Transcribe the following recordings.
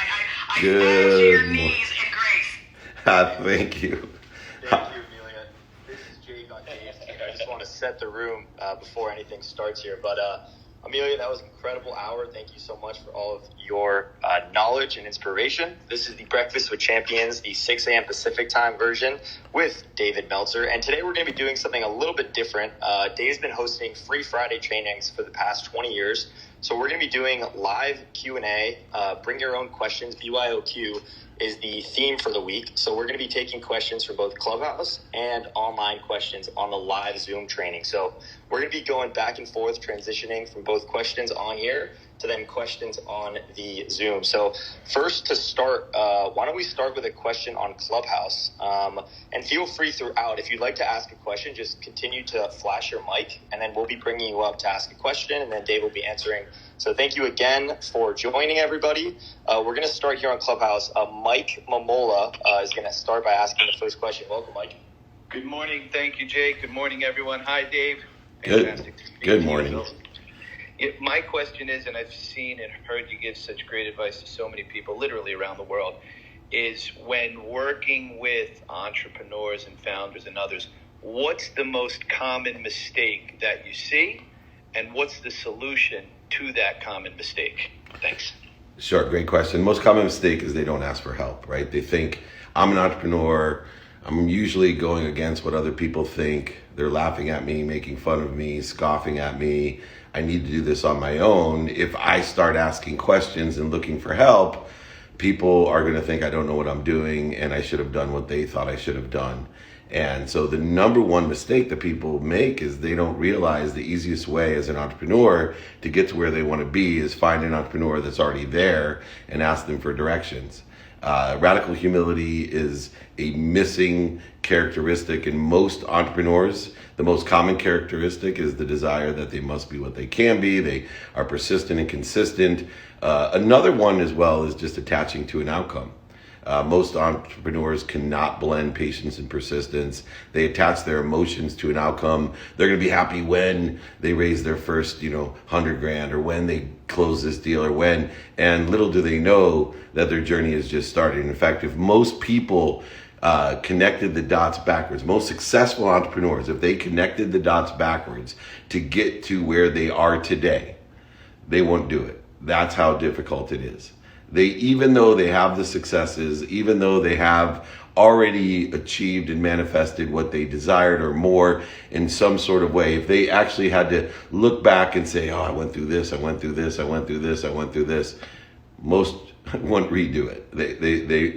I bow to your knees in grace. Thank you. Thank you, Amelia. This is Jake on Dave's team. I just want to set the room before anything starts here. But Amelia, that was an incredible hour. Thank you so much for all of your knowledge and inspiration. This is the Breakfast with Champions, the 6 a.m. Pacific time version with David Meltzer. And today we're going to be doing something a little bit different. Dave's been hosting free Friday trainings for the past 20 years. So we're going to be doing live Q&A. Bring your own questions. BYOQ is the theme for the week. So we're going to be taking questions from both Clubhouse and online questions on the live Zoom training. So we're going to be going back and forth, transitioning from both questions on here to then questions on the Zoom. So first to start, why don't we start with a question on Clubhouse? And feel free throughout. If you'd like to ask a question, just continue to flash your mic, and then we'll be bringing you up to ask a question, and then Dave will be answering. So thank you again for joining, everybody. We're going to start here on Clubhouse. Mike Mamola is going to start by asking the first question. Welcome, Mike. Good morning. Thank you, Jake. Good morning, everyone. Hi, Dave. Fantastic. Good morning. My question is, and I've seen and heard you give such great advice to so many people, literally around the world, is when working with entrepreneurs and founders and others, what's the most common mistake that you see, and what's the solution to that common mistake? Thanks. Sure, great question. Most common mistake is they don't ask for help, right? They think, I'm an entrepreneur, I'm usually going against what other people think, they're laughing at me, making fun of me, scoffing at me, I need to do this on my own. If I start asking questions and looking for help, people are going to think I don't know what I'm doing and I should have done what they thought I should have done. And so the number one mistake that people make is they don't realize the easiest way as an entrepreneur to get to where they want to be is find an entrepreneur that's already there and ask them for directions. Radical humility is a missing characteristic in most entrepreneurs. The most common characteristic is the desire that they must be what they can be. They are persistent and consistent. Another one as well is just attaching to an outcome. Most entrepreneurs cannot blend patience and persistence. They attach their emotions to an outcome. They're going to be happy when they raise their first, $100,000 or when they close this deal or when, and little do they know that their journey is just starting. In fact, if most people connected the dots backwards, most successful entrepreneurs, if they connected the dots backwards to get to where they are today, they won't do it. That's how difficult it is. Even though they have the successes, even though they have already achieved and manifested what they desired or more in some sort of way, if they actually had to look back and say, I went through this, I went through this, I went through this, I went through this, most won't redo it.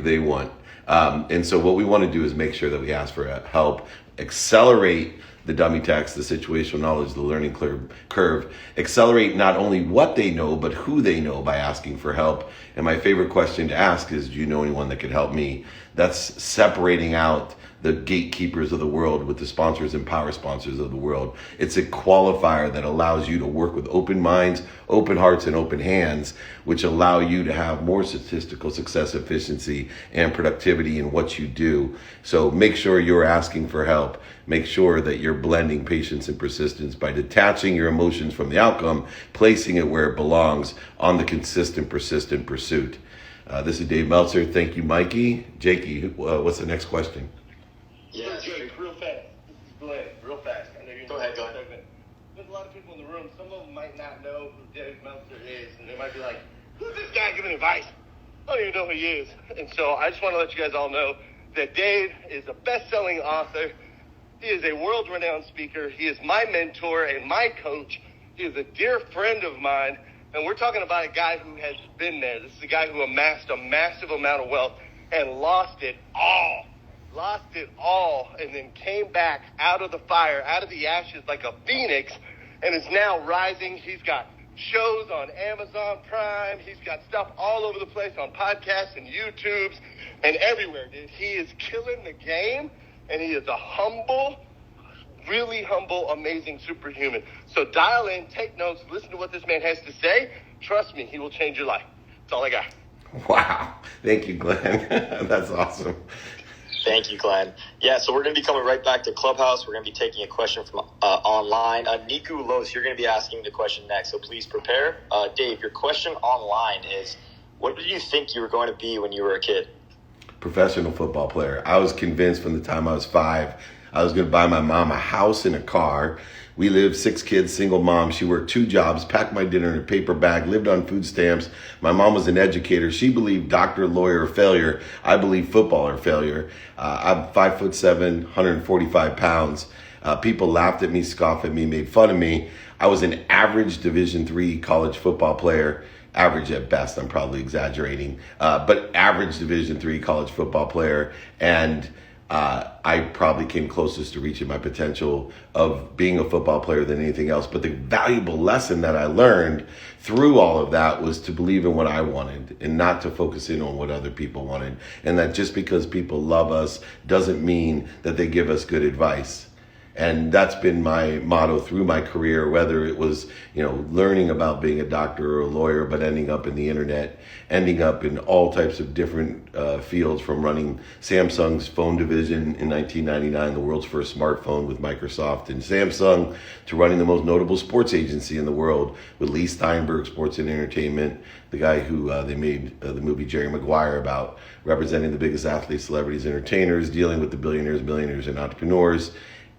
They won't. And so what we want to do is make sure that we ask for help, accelerate the dummy text, the situational knowledge, the learning curve, accelerate not only what they know, but who they know by asking for help. And my favorite question to ask is, do you know anyone that could help me? That's separating out the gatekeepers of the world with the sponsors and power sponsors of the world. It's a qualifier that allows you to work with open minds, open hearts, and open hands, which allow you to have more statistical success, efficiency, and productivity in what you do. So make sure you're asking for help. Make sure that you're blending patience and persistence by detaching your emotions from the outcome, placing it where it belongs on the consistent, persistent pursuit. This is Dave Meltzer. Thank you, Mikey. Jakey, what's the next question? Yeah, Jake, real fast. This is Glenn, real fast. I know you're Go ahead. There's a lot of people in the room. Some of them might not know who Dave Meltzer is, and they might be like, who's this guy giving advice? I don't even know who he is. And so I just want to let you guys all know that Dave is a best-selling author. He is a world-renowned speaker. He is my mentor and my coach. He is a dear friend of mine. And we're talking about a guy who has been there. This is a guy who amassed a massive amount of wealth and lost it all, and then came back out of the fire, out of the ashes like a phoenix, and is now rising. He's got shows on Amazon Prime. He's got stuff all over the place on podcasts and YouTubes and everywhere, dude. He is killing the game, and he is a humble, really humble, amazing superhuman. So dial in, take notes, listen to what this man has to say. Trust me, he will change your life. That's all I got. Wow. Thank you, Glenn. That's awesome. Thank you, Glenn. Yeah, so we're going to be coming right back to Clubhouse. We're going to be taking a question from online. Niku Los, you're going to be asking the question next, so please prepare. Dave, your question online is, What did you think you were going to be when you were a kid? Professional football player. I was convinced from the time I was 5, I was going to buy my mom a house and a car. We lived 6 kids, single mom. She worked 2 jobs, packed my dinner in a paper bag, lived on food stamps. My mom was an educator. She believed doctor, lawyer, failure. I believe footballer failure. I'm 5'7", 145 pounds. People laughed at me, scoffed at me, made fun of me. I was an average Division III college football player. Average at best, I'm probably exaggerating, but average Division III college football player. And I probably came closest to reaching my potential of being a football player than anything else. But the valuable lesson that I learned through all of that was to believe in what I wanted and not to focus in on what other people wanted. And that just because people love us doesn't mean that they give us good advice. And that's been my motto through my career, whether it was, learning about being a doctor or a lawyer, but ending up in the internet, ending up in all types of different fields, from running Samsung's phone division in 1999, the world's first smartphone with Microsoft and Samsung, to running the most notable sports agency in the world with Lee Steinberg Sports and Entertainment, the guy who they made the movie Jerry Maguire about, representing the biggest athletes, celebrities, entertainers, dealing with the billionaires, millionaires, and entrepreneurs.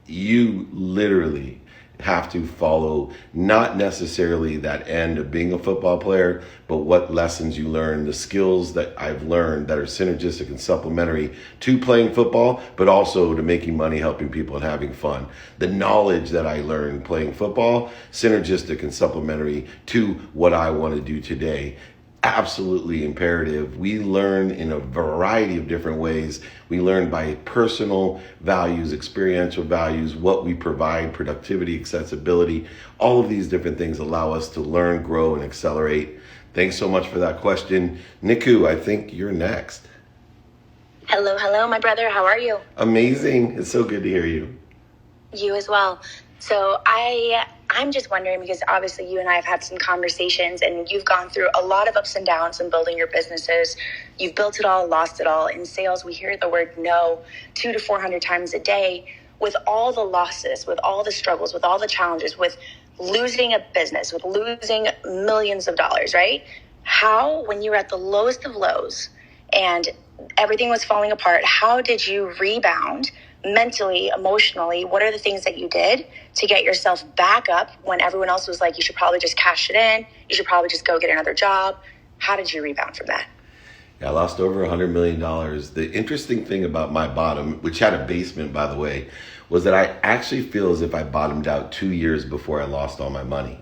You literally have to follow not necessarily that end of being a football player, but what lessons you learn, the skills that I've learned that are synergistic and supplementary to playing football, but also to making money, helping people, and having fun. The knowledge that I learned playing football, synergistic and supplementary to what I want to do today. Absolutely imperative. We learn in a variety of different ways. We learn by personal values, experiential values, what we provide, productivity, accessibility. All of these different things allow us to learn, grow, and accelerate. Thanks so much for that question. Niku, I think you're next. Hello, my brother. How are you? Amazing. It's so good to hear you. You as well. So I'm just wondering, because obviously you and I have had some conversations and you've gone through a lot of ups and downs in building your businesses. You've built it all, lost it all. In sales, we hear the word no 200 to 400 times a day. With all the losses, with all the struggles, with all the challenges, with losing a business, with losing millions of dollars, right? How, when you were at the lowest of lows and everything was falling apart, how did you rebound mentally, emotionally? What are the things that you did to get yourself back up when everyone else was like, you should probably just cash it in, you should probably just go get another job? How did you rebound from that? I lost over $100 million. The interesting thing about my bottom, which had a basement, by the way, was that I actually feel as if I bottomed out 2 years before I lost all my money,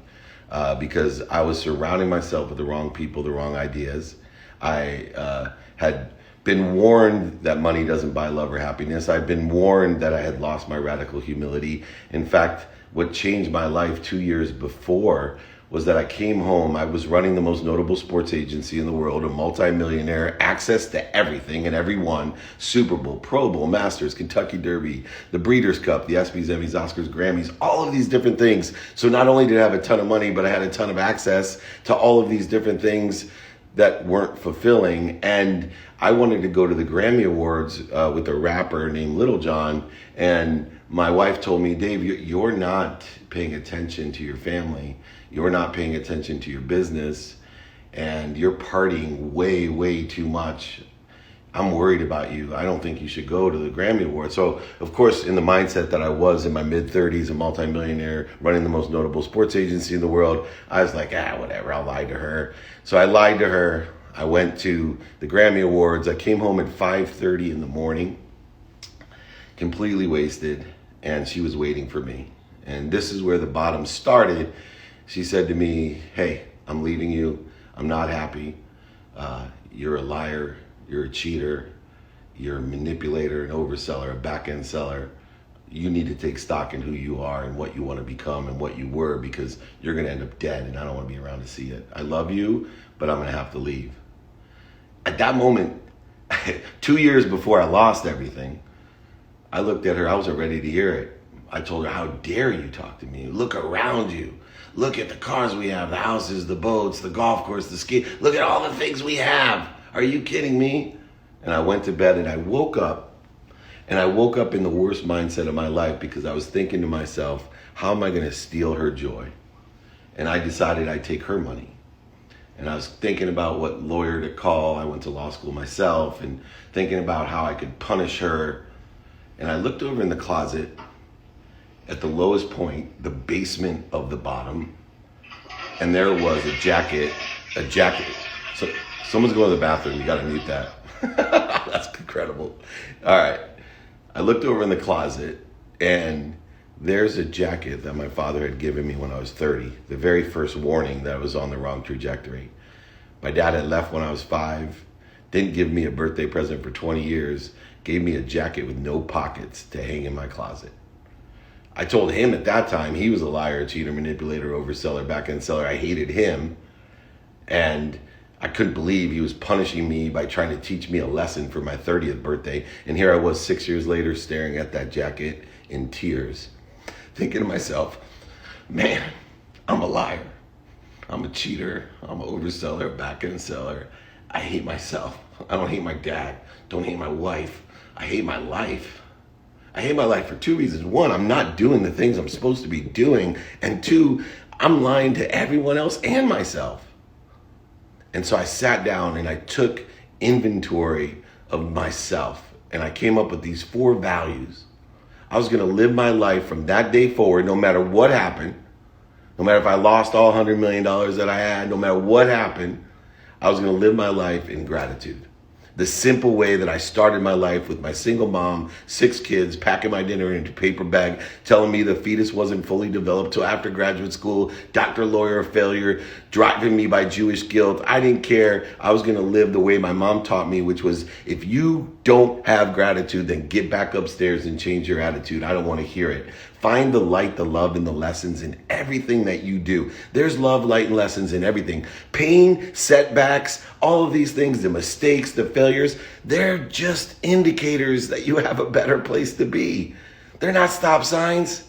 because I was surrounding myself with the wrong people, the wrong ideas. I had been warned that money doesn't buy love or happiness. I'd been warned that I had lost my radical humility. In fact, what changed my life 2 years before was that I came home. I was running the most notable sports agency in the world, a multimillionaire, access to everything and everyone, Super Bowl, Pro Bowl, Masters, Kentucky Derby, the Breeders' Cup, the ESPYs, Emmys, Oscars, Grammys, all of these different things. So not only did I have a ton of money, but I had a ton of access to all of these different things that weren't fulfilling. And I wanted to go to the Grammy Awards with a rapper named Little John. And my wife told me, Dave, you're not paying attention to your family. You're not paying attention to your business. And you're partying way, way too much. I'm worried about you. I don't think you should go to the Grammy Awards. So, of course, in the mindset that I was in my mid-30s, a multimillionaire, running the most notable sports agency in the world, I was like, whatever, I'll lie to her. So I lied to her. I went to the Grammy Awards. I came home at 5:30 in the morning, completely wasted, and she was waiting for me. And this is where the bottom started. She said to me, hey, I'm leaving you. I'm not happy. You're a liar. You're a cheater, you're a manipulator, an overseller, a back-end seller. You need to take stock in who you are and what you want to become and what you were, because you're going to end up dead and I don't want to be around to see it. I love you, but I'm going to have to leave. At that moment, 2 years before I lost everything, I looked at her. I wasn't ready to hear it. I told her, how dare you talk to me? Look around you. Look at the cars we have, the houses, the boats, the golf course, the ski. Look at all the things we have. Are you kidding me? And I went to bed and I woke up. And I woke up in the worst mindset of my life, because I was thinking to myself, how am I going to steal her joy? And I decided I'd take her money. And I was thinking about what lawyer to call. I went to law school myself, and thinking about how I could punish her. And I looked over in the closet at the lowest point, the basement of the bottom, and there was a jacket. So someone's going to the bathroom. You got to mute that. That's incredible. All right. I looked over in the closet, and there's a jacket that my father had given me when I was 30. The very first warning that I was on the wrong trajectory. My dad had left when I was 5, didn't give me a birthday present for 20 years, gave me a jacket with no pockets to hang in my closet. I told him at that time he was a liar, cheater, manipulator, overseller, back-end seller. I hated him, and I couldn't believe he was punishing me by trying to teach me a lesson for my 30th birthday. And here I was 6 years later staring at that jacket in tears, thinking to myself, man, I'm a liar. I'm a cheater. I'm an overseller, back-end seller. I hate myself. I don't hate my dad. Don't hate my wife. I hate my life. I hate my life for 2 reasons. 1, I'm not doing the things I'm supposed to be doing. And 2, I'm lying to everyone else and myself. And so I sat down and I took inventory of myself, and I came up with these 4 values. I was going to live my life from that day forward, no matter what happened, no matter if I lost all $100 million that I had, no matter what happened, I was going to live my life in gratitude. The simple way that I started my life with my single mom, 6 kids, packing my dinner into a paper bag, telling me the fetus wasn't fully developed till after graduate school, doctor, lawyer, failure, driving me by Jewish guilt. I didn't care. I was going to live the way my mom taught me, which was, if you don't have gratitude, then get back upstairs and change your attitude. I don't want to hear it. Find the light, the love, and the lessons in everything that you do. There's love, light, and lessons in everything. Pain, setbacks, all of these things, the mistakes, the failures, they're just indicators that you have a better place to be. They're not stop signs.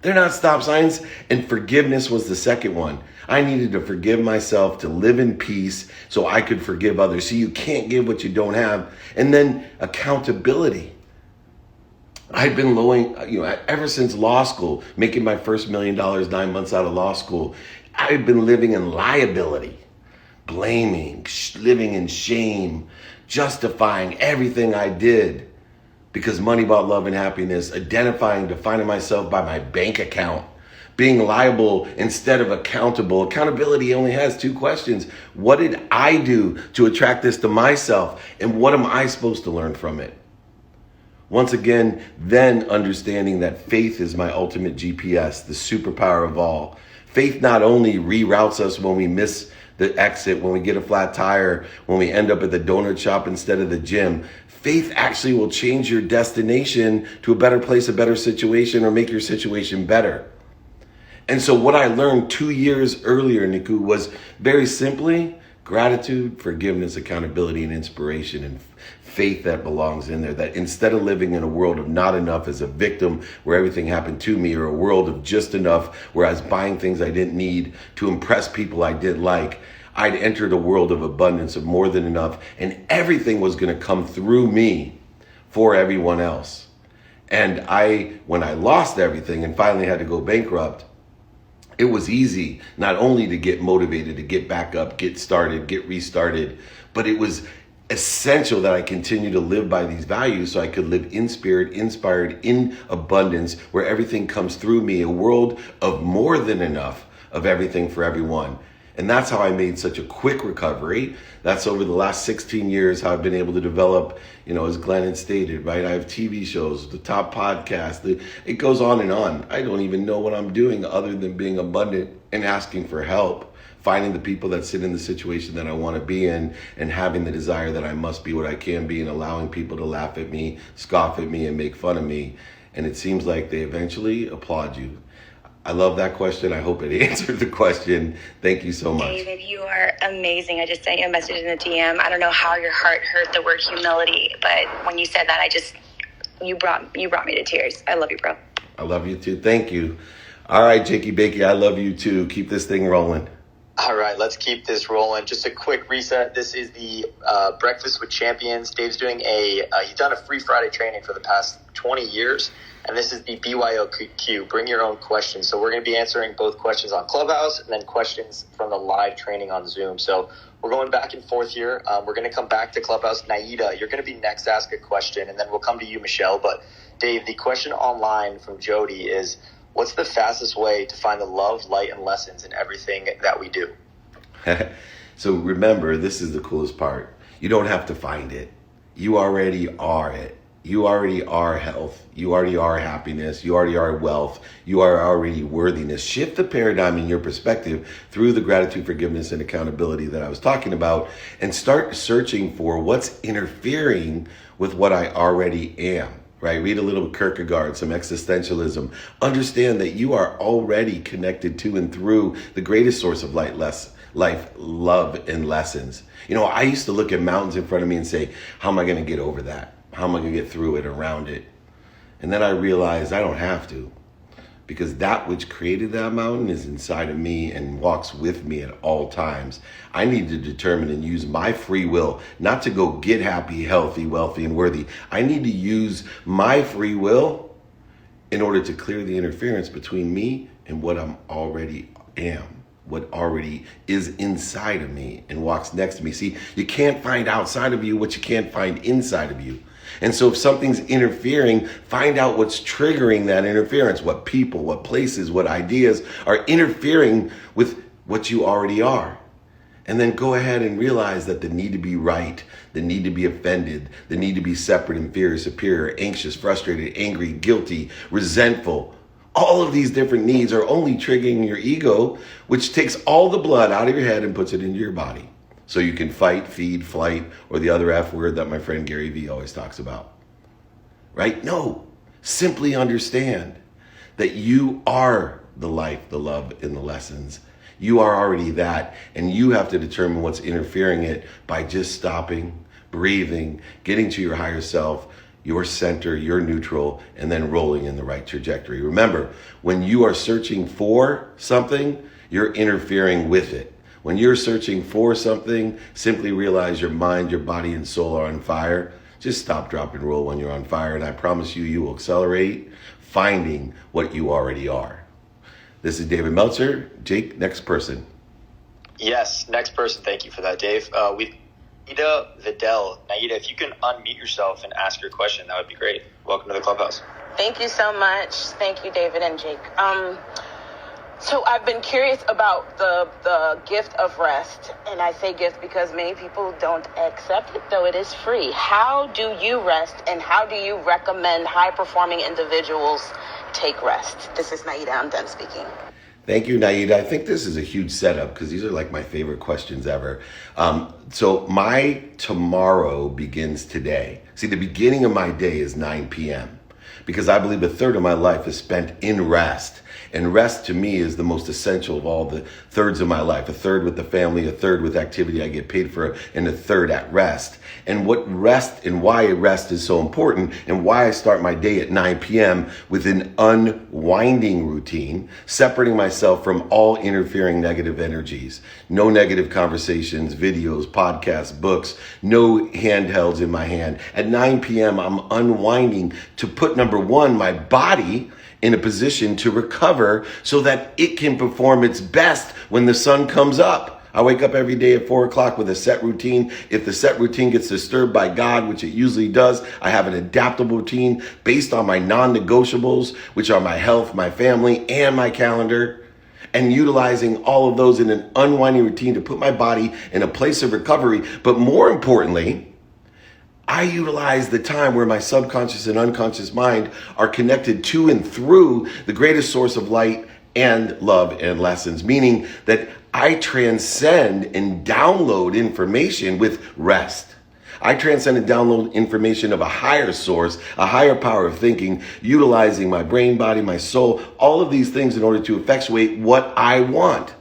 They're not stop signs. And forgiveness was the second one. I needed to forgive myself to live in peace so I could forgive others. See, you can't give what you don't have. And then accountability. I've been ever since law school, making my first $1 million 9 months out of law school. I've been living in liability, blaming, living in shame, justifying everything I did because money bought love and happiness, defining myself by my bank account, being liable instead of accountable. Accountability only has 2 questions. What did I do to attract this to myself? And what am I supposed to learn from it? Once again, then understanding that faith is my ultimate GPS, the superpower of all. Faith not only reroutes us when we miss the exit, when we get a flat tire, when we end up at the donut shop instead of the gym. Faith actually will change your destination to a better place, a better situation, or make your situation better. And so what I learned 2 years earlier, Niku, was very simply gratitude, forgiveness, accountability, and inspiration, and faith that belongs in there. That instead of living in a world of not enough as a victim where everything happened to me, or a world of just enough where I was buying things I didn't need to impress people I didn't like, I'd entered a world of abundance, of more than enough, and everything was going to come through me for everyone else. And when I lost everything and finally had to go bankrupt, it was easy not only to get motivated, to get back up, get started, get restarted, but it was essential that I continue to live by these values so I could live in spirit, inspired, in abundance, where everything comes through me, a world of more than enough of everything for everyone. And that's how I made such a quick recovery. That's over the last 16 years how I've been able to develop, as Glenn had stated, right? I have TV shows, the top podcast, it goes on and on. I don't even know what I'm doing other than being abundant and asking for help, finding the people that sit in the situation that I want to be in, and having the desire that I must be what I can be, and allowing people to laugh at me, scoff at me, and make fun of me. And it seems like they eventually applaud you. I love that question. I hope it answered the question. Thank you so much. David, you are amazing. I just sent you a message in the DM. I don't know how your heart heard the word humility, but when you said that, you brought me to tears. I love you, bro. I love you too. Thank you. All right, Jakey Bakey, I love you too. Keep this thing rolling. All right, let's keep this rolling. Just a quick reset. This is the Breakfast with Champions. Dave's doing he's done a free Friday training for the past 20 years, and this is the byoq, bring your own questions. So we're going to be answering both questions on Clubhouse and then questions from the live training on Zoom. So we're going back and forth here. We're going to come back to Clubhouse. Naida, you're going to be next to ask a question, and then we'll come to you, Michelle. But Dave, the question online from Jody is, what's the fastest way to find the love, light, and lessons in everything that we do? So remember, this is the coolest part. You don't have to find it. You already are it. You already are health. You already are happiness. You already are wealth. You are already worthiness. Shift the paradigm in your perspective through the gratitude, forgiveness, and accountability that I was talking about, and start searching for what's interfering with what I already am. Right? Read a little Kierkegaard, some existentialism. Understand that you are already connected to and through the greatest source of life, love, and lessons. You know, I used to look at mountains in front of me and say, how am I going to get over that? How am I going to get through it, around it? And then I realized I don't have to, because that which created that mountain is inside of me and walks with me at all times. I need to determine and use my free will, not to go get happy, healthy, wealthy, and worthy. I need to use my free will in order to clear the interference between me and what I'm already am, what already is inside of me and walks next to me. See, you can't find outside of you what you can't find inside of you. And so if something's interfering, find out what's triggering that interference, what people, what places, what ideas are interfering with what you already are. And then go ahead and realize that the need to be right, the need to be offended, the need to be separate, inferior, superior, anxious, frustrated, angry, guilty, resentful, all of these different needs are only triggering your ego, which takes all the blood out of your head and puts it into your body. So you can fight, feed, flight, or the other F word that my friend Gary Vee always talks about. Right? No, simply understand that you are the life, the love, and the lessons. You are already that, and you have to determine what's interfering it by just stopping, breathing, getting to your higher self, your center, your neutral, and then rolling in the right trajectory. Remember, when you are searching for something, you're interfering with it. When you're searching for something, simply realize your mind, your body, and soul are on fire. Just stop, drop, and roll when you're on fire, and I promise you, you will accelerate finding what you already are. This is David Meltzer. Jake, next person. Yes, next person. Thank you for that, Dave. We've Naida Vidal. Naida, if you can unmute yourself and ask your question, that would be great. Welcome to the Clubhouse. Thank you so much. Thank you, David and Jake. So I've been curious about the gift of rest, and I say gift because many people don't accept it, though it is free. How do you rest, and how do you recommend high-performing individuals take rest? This is Naida. I'm done speaking. Thank you, Naida. I think this is a huge setup because these are like my favorite questions ever. So my tomorrow begins today. See, the beginning of my day is 9 p.m. because I believe a third of my life is spent in rest. And rest to me is the most essential of all the thirds of my life. A third with the family, a third with activity I get paid for, and a third at rest. And what rest and why rest is so important and why I start my day at 9 p.m. with an unwinding routine, separating myself from all interfering negative energies. No negative conversations, videos, podcasts, books, no handhelds in my hand. At 9 p.m., I'm unwinding to put, number one, my body in a position to recover so that it can perform its best when the sun comes up. I wake up every day at 4 o'clock with a set routine. If the set routine gets disturbed by God, which it usually does, I have an adaptable routine based on my non-negotiables, which are my health, my family, and my calendar. And utilizing all of those in an unwinding routine to put my body in a place of recovery. But more importantly, I utilize the time where my subconscious and unconscious mind are connected to and through the greatest source of light and love and lessons, meaning that I transcend and download information with rest. I transcend and download information of a higher source, a higher power of thinking, utilizing my brain, body, my soul, all of these things in order to effectuate what I want.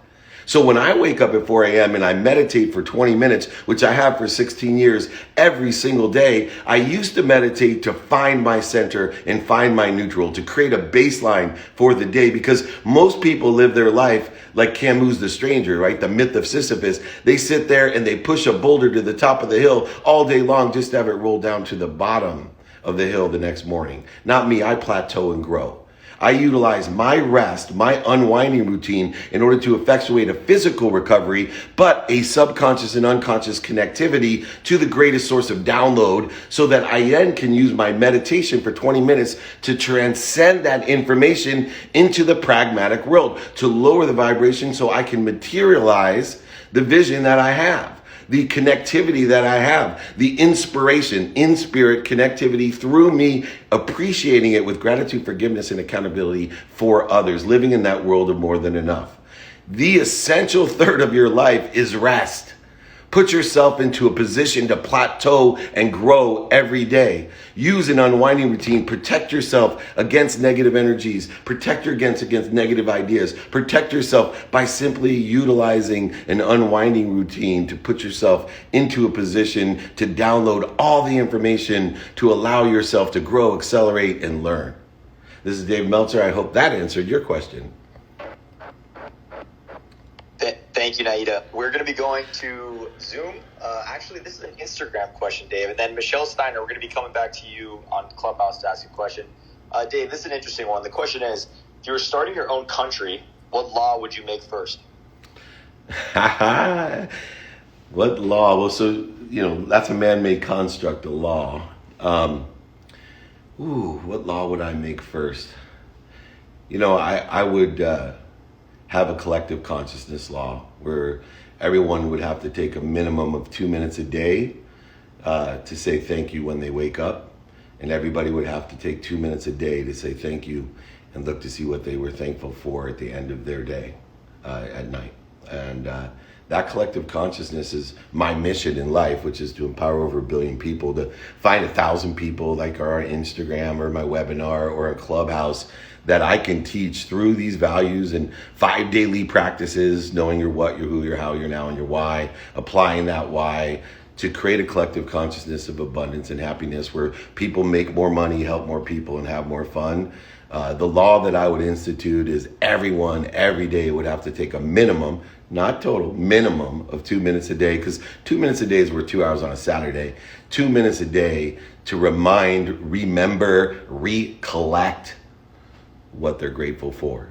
So when I wake up at 4 a.m. and I meditate for 20 minutes, which I have for 16 years every single day, I used to meditate to find my center and find my neutral, to create a baseline for the day, because most people live their life like Camus' The Stranger, right? The myth of Sisyphus. They sit there and they push a boulder to the top of the hill all day long just to have it roll down to the bottom of the hill the next morning. Not me. I plateau and grow. I utilize my rest, my unwinding routine in order to effectuate a physical recovery, but a subconscious and unconscious connectivity to the greatest source of download, so that I then can use my meditation for 20 minutes to transcend that information into the pragmatic world, to lower the vibration so I can materialize the vision that I have, the connectivity that I have, the inspiration, in spirit connectivity through me, appreciating it with gratitude, forgiveness, and accountability for others, living in that world of more than enough. The essential third of your life is rest. Put yourself into a position to plateau and grow every day. Use an unwinding routine. Protect yourself against negative energies. Protect against negative ideas. Protect yourself by simply utilizing an unwinding routine to put yourself into a position to download all the information to allow yourself to grow, accelerate, and learn. This is Dave Meltzer. I hope that answered your question. Thank you, Naida. We're going to be going to Zoom. Actually, this is an Instagram question, Dave. And then Michelle Steiner, we're going to be coming back to you on Clubhouse to ask a question. Dave, this is an interesting one. The question is, if you were starting your own country, what law would you make first? What law? Well, so, that's a man-made construct, a law. What law would I make first? I would... have a collective consciousness law where everyone would have to take a minimum of 2 minutes a day to say thank you when they wake up. And everybody would have to take 2 minutes a day to say thank you and look to see what they were thankful for at the end of their day at night. And that collective consciousness is my mission in life, which is to empower over 1 billion people, to find 1,000 people like our Instagram or my webinar or a clubhouse that I can teach through these values and 5 daily practices, knowing your what, your who, your how, your now, and your why, applying that why to create a collective consciousness of abundance and happiness where people make more money, help more people, and have more fun. The law that I would institute is everyone every day would have to take a minimum, not total, minimum of 2 minutes a day, because 2 minutes a day is worth 2 hours on a Saturday. 2 minutes a day to remind, remember, recollect what they're grateful for.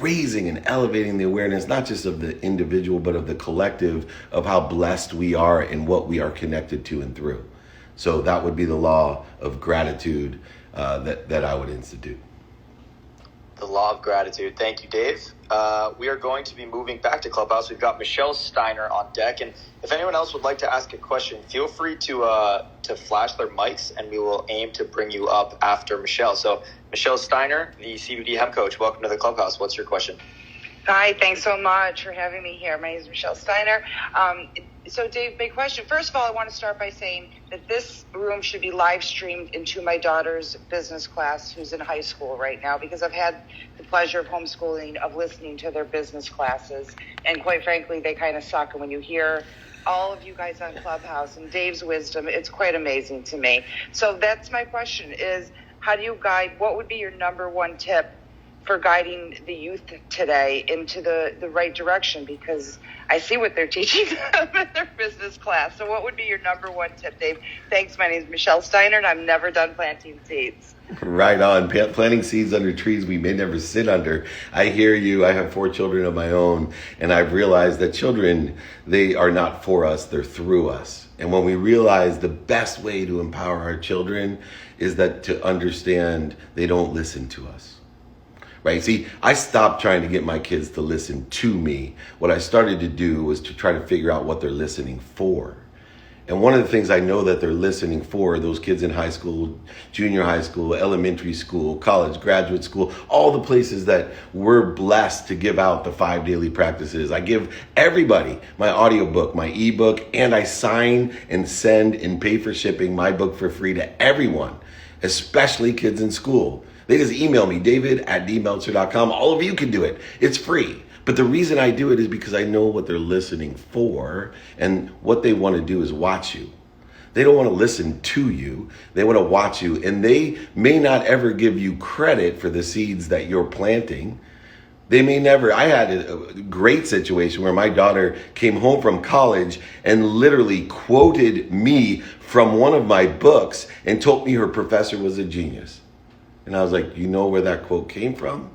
Raising and elevating the awareness, not just of the individual, but of the collective, of how blessed we are and what we are connected to and through. So that would be the law of gratitude that I would institute. The law of gratitude. Thank you, Dave. We are going to be moving back to Clubhouse. We've got Michelle Steiner on deck. And if anyone else would like to ask a question, feel free to flash their mics, and we will aim to bring you up after Michelle. So Michelle Steiner, the CBD Hemp Coach, welcome to the Clubhouse. What's your question? Hi, thanks so much for having me here. My name is Michelle Steiner. So Dave, big question. First of all, I want to start by saying that this room should be live streamed into my daughter's business class, who's in high school right now, because I've had the pleasure of homeschooling, of listening to their business classes. And quite frankly, they kind of suck. And when you hear all of you guys on Clubhouse and Dave's wisdom, it's quite amazing to me. So that's my question is, how do you guide, what would be your number one tip for guiding the youth today into the right direction? Because I see what they're teaching them in their business class. So what would be your number one tip, Dave? Thanks. My name is Michelle Steiner, and I'm never done planting seeds. Right on. Planting seeds under trees we may never sit under. I hear you. I have 4 children of my own, and I've realized that children, they are not for us, they're through us. And when we realize the best way to empower our children is that to understand they don't listen to us. Right? See, I stopped trying to get my kids to listen to me. What I started to do was to try to figure out what they're listening for. And one of the things I know that they're listening for, those kids in high school, junior high school, elementary school, college, graduate school, all the places that we're blessed to give out the 5 daily practices. I give everybody my audiobook, my ebook, and I sign and send and pay for shipping my book for free to everyone, especially kids in school. They just email me, david@dmeltzer.com. All of you can do it. It's free. But the reason I do it is because I know what they're listening for, and what they want to do is watch you. They don't want to listen to you. They want to watch you, and they may not ever give you credit for the seeds that you're planting. They may never. I had a great situation where my daughter came home from college and literally quoted me from one of my books and told me her professor was a genius. And I was like, you know where that quote came from?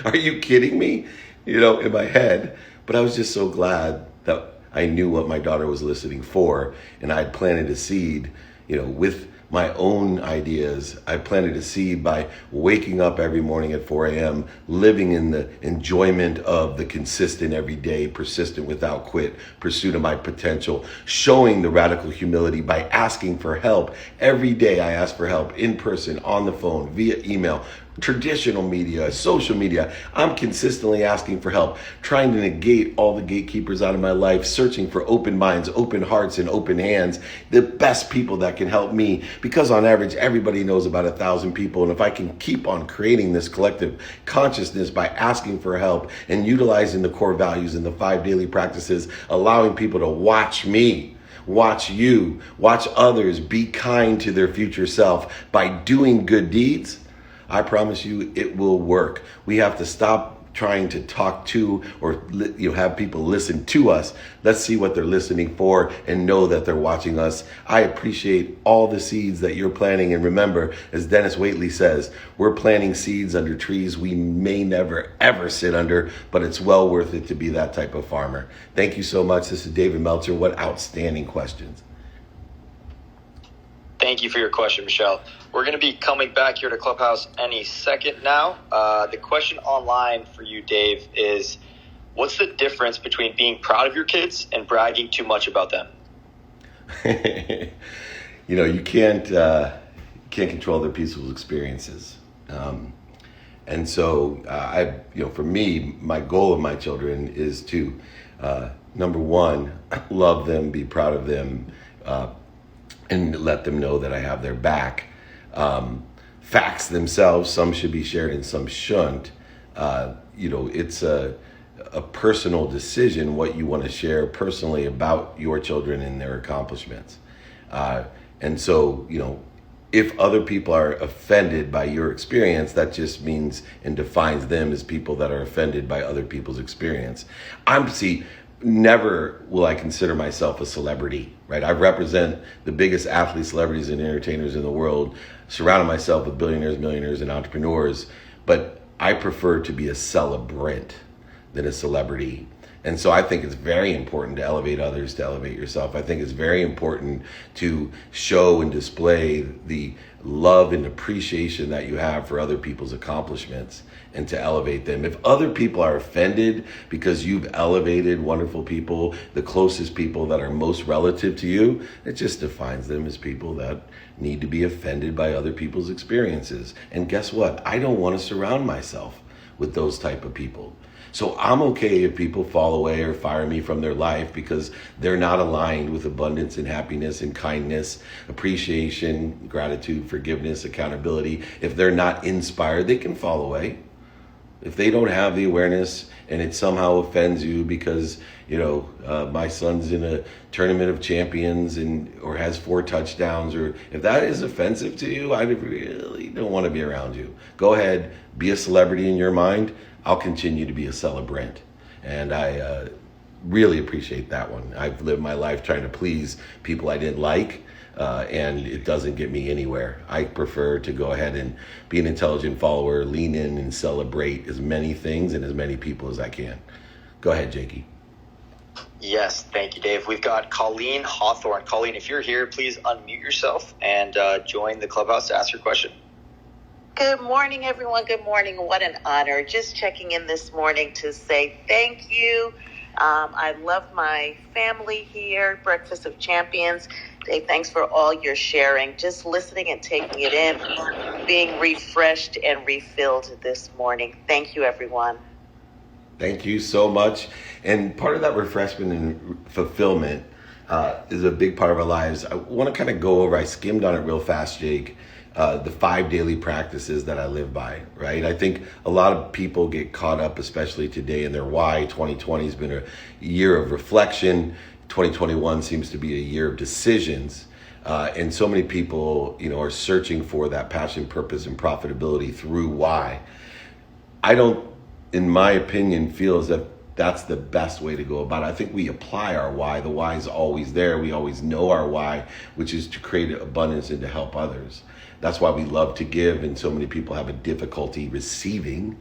Are you kidding me? In my head. But I was just so glad that I knew what my daughter was listening for, and I had planted a seed, with my own ideas. I planted a seed by waking up every morning at 4 a.m., living in the enjoyment of the consistent, everyday, persistent, without quit pursuit of my potential, showing the radical humility by asking for help. Every day I ask for help, in person, on the phone, via email, traditional media, social media. I'm consistently asking for help, trying to negate all the gatekeepers out of my life, searching for open minds, open hearts, and open hands, the best people that can help me. Because on average, everybody knows about 1,000 people. And if I can keep on creating this collective consciousness by asking for help and utilizing the core values and the 5 daily practices, allowing people to watch me, watch you, watch others, be kind to their future self by doing good deeds, I promise you it will work. We have to stop trying to talk to or have people listen to us. Let's see what they're listening for and know that they're watching us. I appreciate all the seeds that you're planting. And remember, as Dennis Waitley says, we're planting seeds under trees we may never, ever sit under, but it's well worth it to be that type of farmer. Thank you so much. This is David Meltzer. What outstanding questions. Thank you for your question, Michelle. We're going to be coming back here to Clubhouse any second now. The question online for you, Dave, is what's the difference between being proud of your kids and bragging too much about them? You can't control other people's experiences. And so for me, my goal of my children is to, number one, love them, be proud of them, and let them know that I have their back. Facts themselves, some should be shared and some shouldn't. It's a personal decision what you want to share personally about your children and their accomplishments. And so, if other people are offended by your experience, that just means and defines them as people that are offended by other people's experience. Never will I consider myself a celebrity, right? I represent the biggest athletes, celebrities, and entertainers in the world, surrounding myself with billionaires, millionaires, and entrepreneurs. But I prefer to be a celebrant than a celebrity. And so I think it's very important to elevate others, to elevate yourself. I think it's very important to show and display the love and appreciation that you have for other people's accomplishments and to elevate them. If other people are offended because you've elevated wonderful people, the closest people that are most relative to you, it just defines them as people that need to be offended by other people's experiences. And guess what? I don't want to surround myself with those type of people. So I'm okay if people fall away or fire me from their life because they're not aligned with abundance and happiness and kindness, appreciation, gratitude, forgiveness, accountability. If they're not inspired, they can fall away. If they don't have the awareness and it somehow offends you because, my son's in a tournament of champions or has 4 touchdowns, or if that is offensive to you, I really don't want to be around you. Go ahead, be a celebrity in your mind. I'll continue to be a celebrant. And I really appreciate that one. I've lived my life trying to please people I didn't like, and it doesn't get me anywhere. I prefer to go ahead and be an intelligent follower, lean in and celebrate as many things and as many people as I can. Go ahead, Jakey. Yes, thank you, Dave. We've got Colleen Hawthorne. Colleen, if you're here, please unmute yourself and join the Clubhouse to ask your question. Good morning, everyone. Good morning. What an honor. Just checking in this morning to say thank you. I love my family here, Breakfast of Champions. Dave, thanks for all your sharing. Just listening and taking it in, being refreshed and refilled this morning. Thank you, everyone. Thank you so much. And part of that refreshment and fulfillment is a big part of our lives. I want to kind of go over, I skimmed on it real fast, Jake, the 5 daily practices that I live by, right? I think a lot of people get caught up, especially today, in their why. 2020 has been a year of reflection. 2021 seems to be a year of decisions. And so many people, are searching for that passion, purpose, and profitability through why. I don't, in my opinion, feel as if that's the best way to go about it. I think we apply our why. The why is always there. We always know our why, which is to create abundance and to help others. That's why we love to give, and so many people have a difficulty receiving.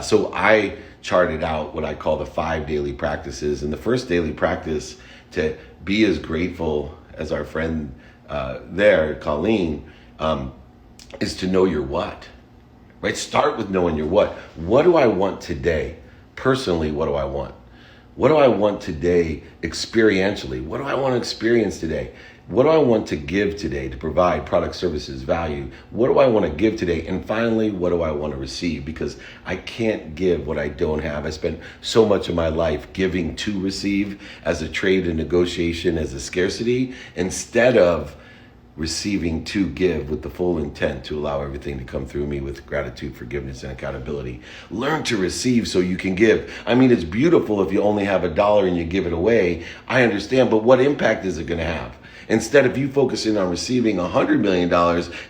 So I charted out what I call the 5 daily practices. And the first daily practice, to be as grateful as our friend there, Colleen, is to know your what, right? Start with knowing your what. What do I want today? Personally, what do I want? What do I want today experientially? What do I want to experience today? What do I want to give today to provide product, services, value? What do I want to give today? And finally, what do I want to receive? Because I can't give what I don't have. I spent so much of my life giving to receive as a trade and negotiation, as a scarcity, instead of receiving to give with the full intent to allow everything to come through me with gratitude, forgiveness, and accountability. Learn to receive so you can give. I mean, it's beautiful if you only have $1 and you give it away. I understand, but what impact is it going to have? Instead, if you focus in on receiving $100 million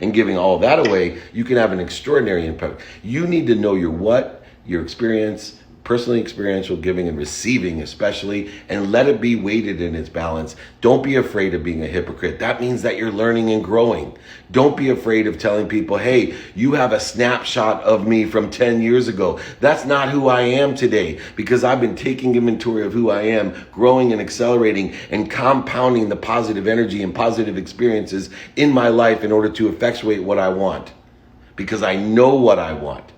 and giving all that away, you can have an extraordinary impact. You need to know your what, your experience, personally experiential giving and receiving especially, and let it be weighted in its balance. Don't be afraid of being a hypocrite. That means that you're learning and growing. Don't be afraid of telling people, hey, you have a snapshot of me from 10 years ago. That's not who I am today, because I've been taking inventory of who I am, growing and accelerating and compounding the positive energy and positive experiences in my life in order to effectuate what I want, because I know what I want.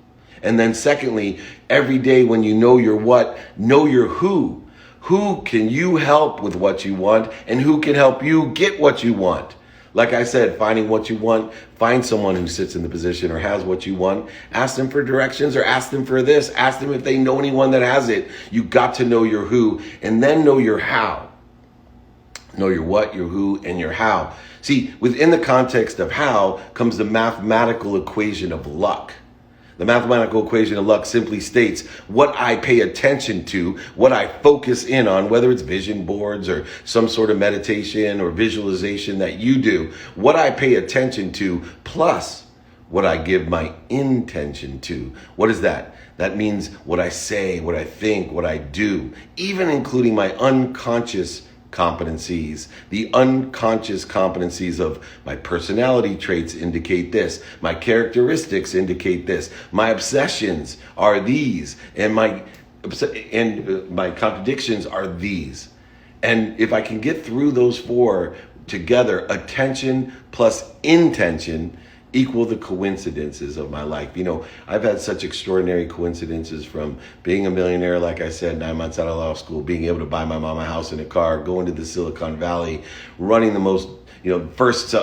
And then secondly, every day when you know your what, know your who. Who can you help with what you want, and who can help you get what you want? Like I said, finding what you want, find someone who sits in the position or has what you want. Ask them for directions, or ask them for this. Ask them if they know anyone that has it. You got to know your who, and then know your how. Know your what, your who, and your how. See, within the context of how comes the mathematical equation of luck. The mathematical equation of luck simply states what I pay attention to, what I focus in on, whether it's vision boards or some sort of meditation or visualization that you do, what I pay attention to plus what I give my intention to. What is that? That means what I say, what I think, what I do, even including my unconscious competencies. The unconscious competencies of my personality traits indicate this. My characteristics indicate this. My obsessions are these, and my contradictions are these. And if I can get through those 4 together, attention plus intention equal the coincidences of my life. I've had such extraordinary coincidences, from being a millionaire, like I said, 9 months out of law school, being able to buy my mom a house and a car, going to the Silicon Valley, running the most, first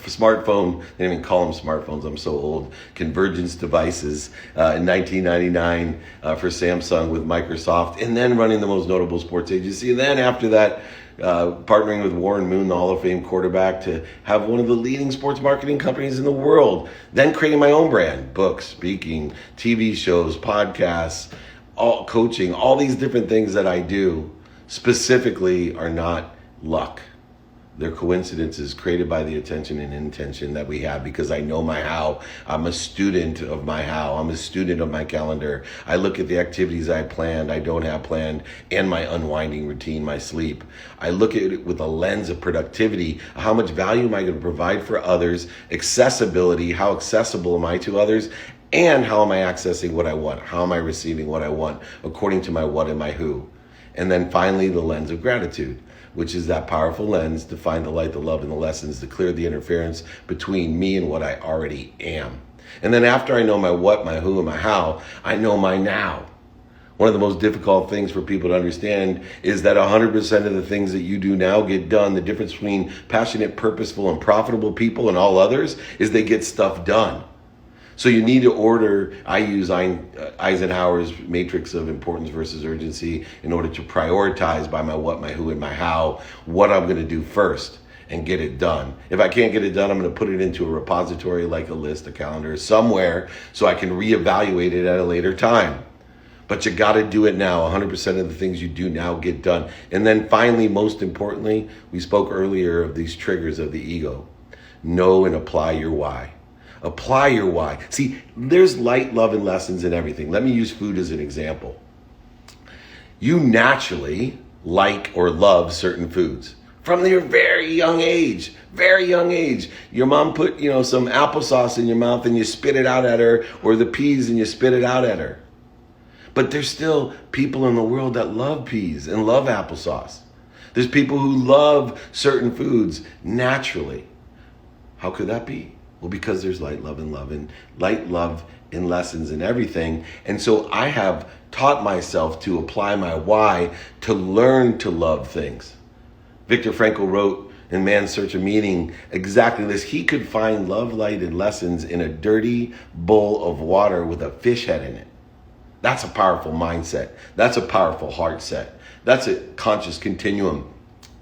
smartphone, they didn't even call them smartphones, I'm so old, convergence devices in 1999 for Samsung with Microsoft, and then running the most notable sports agency. And then after that, partnering with Warren Moon, the Hall of Fame quarterback, to have one of the leading sports marketing companies in the world. Then creating my own brand, books, speaking, TV shows, podcasts, all coaching, all these different things that I do specifically are not luck. They're coincidences created by the attention and intention that we have, because I know my how. I'm a student of my how. I'm a student of my calendar. I look at the activities I planned, I don't have planned, and my unwinding routine, my sleep. I look at it with a lens of productivity. How much value am I going to provide for others? Accessibility, how accessible am I to others? And how am I accessing what I want? How am I receiving what I want according to my what and my who? And then finally, the lens of gratitude, which is that powerful lens to find the light, the love, and the lessons to clear the interference between me and what I already am. And then after I know my what, my who, and my how, I know my now. One of the most difficult things for people to understand is that 100% of the things that you do now get done. The difference between passionate, purposeful, and profitable people and all others is they get stuff done. So you need to order. I use Eisenhower's matrix of importance versus urgency in order to prioritize by my what, my who, and my how, what I'm going to do first and get it done. If I can't get it done, I'm going to put it into a repository like a list, a calendar, somewhere so I can reevaluate it at a later time. But you got to do it now. 100% of the things you do now get done. And then finally, most importantly, we spoke earlier of these triggers of the ego. Know and apply your why. Apply your why. See, there's light, love, and lessons in everything. Let me use food as an example. You naturally like or love certain foods from your very young age. Very young age. Your mom put, some applesauce in your mouth and you spit it out at her, or the peas and you spit it out at her. But there's still people in the world that love peas and love applesauce. There's people who love certain foods naturally. How could that be? Well, because there's light, love, and lessons in everything. And so I have taught myself to apply my why to learn to love things. Viktor Frankl wrote in Man's Search of Meaning exactly this. He could find love, light, and lessons in a dirty bowl of water with a fish head in it. That's a powerful mindset. That's a powerful heart set. That's a conscious continuum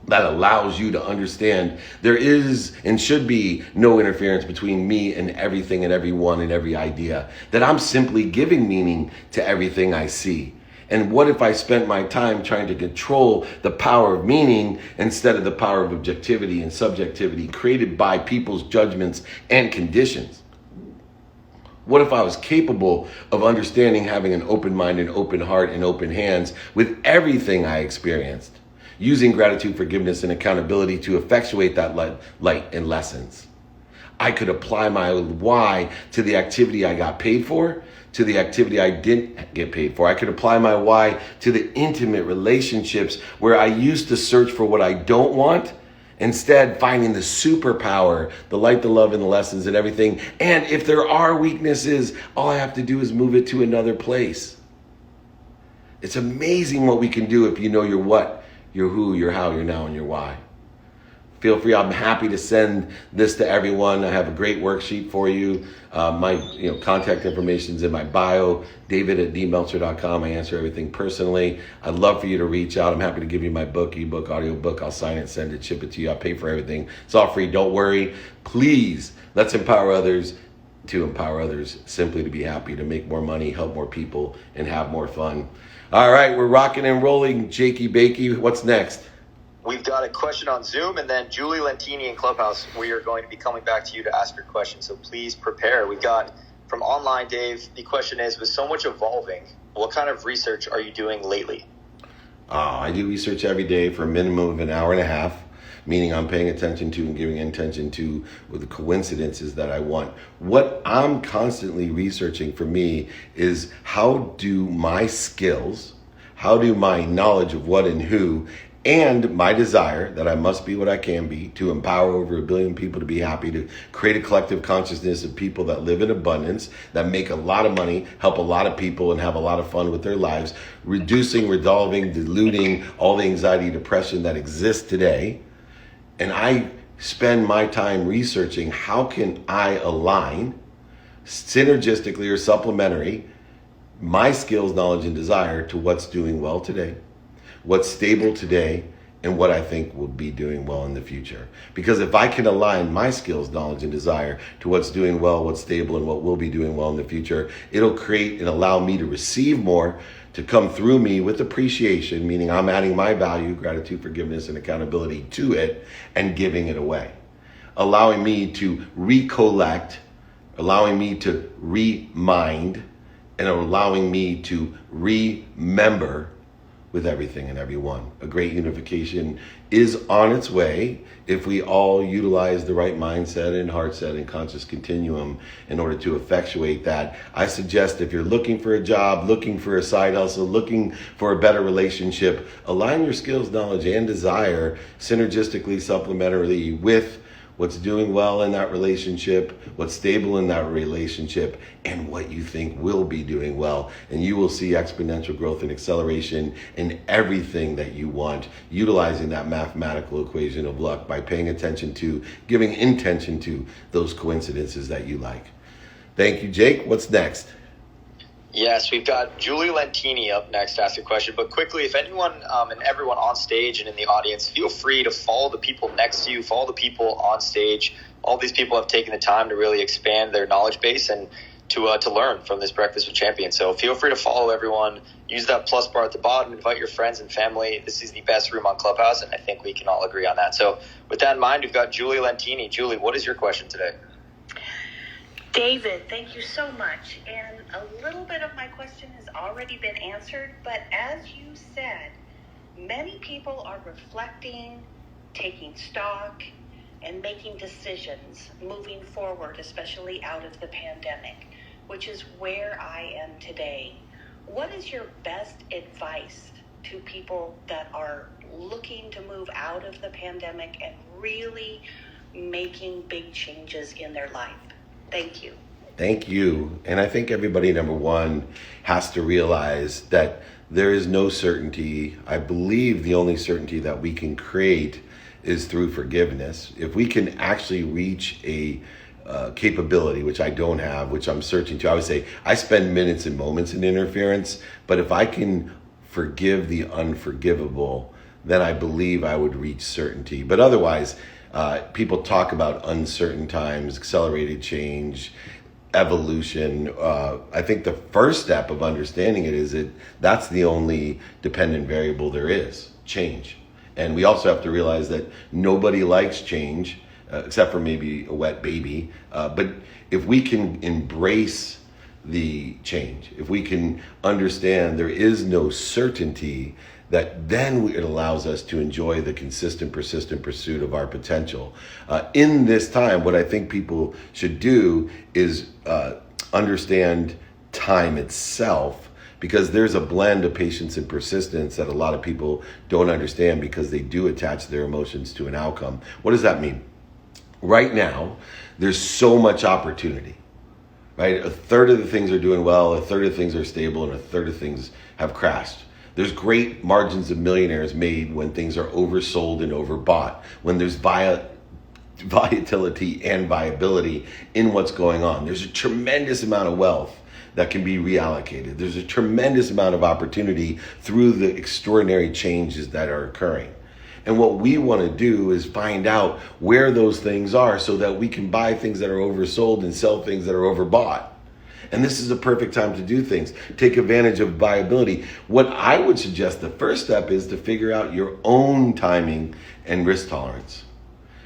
that allows you to understand there is and should be no interference between me and everything and everyone and every idea. That I'm simply giving meaning to everything I see. And what if I spent my time trying to control the power of meaning instead of the power of objectivity and subjectivity created by people's judgments and conditions? What if I was capable of understanding, having an open mind and open heart and open hands with everything I experienced, using gratitude, forgiveness, and accountability to effectuate that light and lessons? I could apply my why to the activity I got paid for, to the activity I didn't get paid for. I could apply my why to the intimate relationships where I used to search for what I don't want, instead finding the superpower, the light, the love, and the lessons and everything. And if there are weaknesses, all I have to do is move it to another place. It's amazing what we can do if you know your what, your who, your how, your now, and your why. Feel free. I'm happy to send this to everyone. I have a great worksheet for you. My contact information is in my bio, david@dmeltzer.com. I answer everything personally. I'd love for you to reach out. I'm happy to give you my book, ebook, audiobook. I'll sign it, send it, ship it to you. I'll pay for everything. It's all free. Don't worry. Please, let's empower others to empower others, simply to be happy, to make more money, help more people, and have more fun. All right, we're rocking and rolling. Jakey Bakey, what's next? We've got a question on Zoom, and then Julie Lentini in Clubhouse. We are going to be coming back to you to ask your question, so please prepare. We've got from online, Dave, the question is, with so much evolving, what kind of research are you doing lately? I do research every day for a minimum of an hour and a half, meaning I'm paying attention to and giving attention to with the coincidences that I want. What I'm constantly researching for me is how do my skills, how do my knowledge of what and who, and my desire that I must be what I can be, to empower over 1 billion people to be happy, to create a collective consciousness of people that live in abundance, that make a lot of money, help a lot of people, and have a lot of fun with their lives, reducing, resolving, diluting all the anxiety, depression that exists today. And I spend my time researching how can I align synergistically or supplementary my skills, knowledge, and desire to what's doing well today, what's stable today, and what I think will be doing well in the future. Because if I can align my skills, knowledge, and desire to what's doing well, what's stable, and what will be doing well in the future, it'll create and allow me to receive more, to come through me with appreciation, meaning I'm adding my value, gratitude, forgiveness, and accountability to it, and giving it away. Allowing me to recollect, allowing me to remind, and allowing me to remember with everything and everyone. A great unification is on its way if we all utilize the right mindset and heart set and conscious continuum in order to effectuate that. I suggest if you're looking for a job, looking for a side hustle, looking for a better relationship, align your skills, knowledge, and desire synergistically, supplementarily with what's doing well in that relationship, what's stable in that relationship, and what you think will be doing well. And you will see exponential growth and acceleration in everything that you want, utilizing that mathematical equation of luck by paying attention to, giving intention to those coincidences that you like. Thank you, Jake. What's next? Yes, we've got Julie Lentini up next to ask a question. But quickly, if anyone and everyone on stage and in the audience, feel free to follow the people next to you, follow the people on stage. All these people have taken the time to really expand their knowledge base and to learn from this Breakfast with Champions. So feel free to follow everyone. Use that plus bar at the bottom. Invite your friends and family. This is the best room on Clubhouse, and I think we can all agree on that. So with that in mind, we've got Julie Lentini. Julie, what is your question today? David, thank you so much. And a little bit of my question has already been answered, but as you said, many people are reflecting, taking stock, and making decisions moving forward, especially out of the pandemic, which is where I am today. What is your best advice to people that are looking to move out of the pandemic and really making big changes in their life? Thank you. Thank you. And I think everybody, number one, has to realize that there is no certainty. I believe the only certainty that we can create is through forgiveness. If we can actually reach a capability, which I don't have, which I'm searching to, I would say I spend minutes and moments in interference, but if I can forgive the unforgivable, then I believe I would reach certainty. But otherwise, people talk about uncertain times, accelerated change, evolution. I think the first step of understanding it is that's the only dependent variable there is, change. And we also have to realize that nobody likes change, except for maybe a wet baby. But if we can embrace the change, if we can understand there is no certainty, that then it allows us to enjoy the consistent, persistent pursuit of our potential. In this time, what I think people should do is understand time itself, because there's a blend of patience and persistence that a lot of people don't understand because they do attach their emotions to an outcome. What does that mean? Right now, there's so much opportunity, right? A third of the things are doing well, a third of things are stable, and a third of things have crashed. There's great margins of millionaires made when things are oversold and overbought, when there's volatility and viability in what's going on. There's a tremendous amount of wealth that can be reallocated. There's a tremendous amount of opportunity through the extraordinary changes that are occurring. And what we want to do is find out where those things are so that we can buy things that are oversold and sell things that are overbought. And this is a perfect time to do things. Take advantage of viability. What I would suggest, the first step is to figure out your own timing and risk tolerance.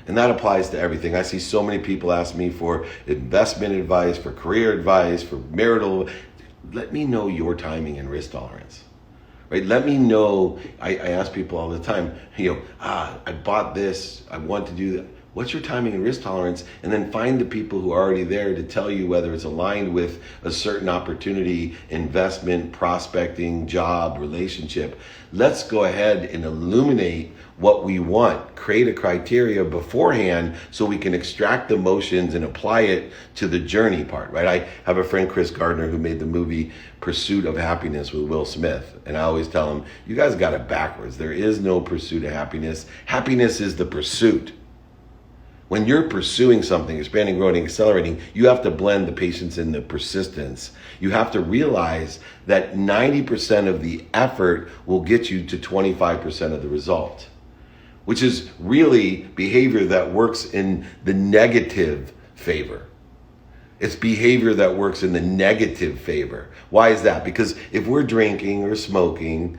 And that applies to everything. I see so many people ask me for investment advice, for career advice, for marital. Let me know your timing and risk tolerance. Right? Let me know. I ask people all the time, I bought this, I want to do that. What's your timing and risk tolerance? And then find the people who are already there to tell you whether it's aligned with a certain opportunity, investment, prospecting, job, relationship. Let's go ahead and illuminate what we want. Create a criteria beforehand so we can extract the emotions and apply it to the journey part, right? I have a friend, Chris Gardner, who made the movie Pursuit of Happiness with Will Smith. And I always tell him, you guys got it backwards. There is no pursuit of happiness. Happiness is the pursuit. When you're pursuing something, expanding, growing, accelerating, you have to blend the patience and the persistence. You have to realize that 90% of the effort will get you to 25% of the result, which is really behavior that works in the negative favor. It's behavior that works in the negative favor. Why is that? Because if we're drinking or smoking,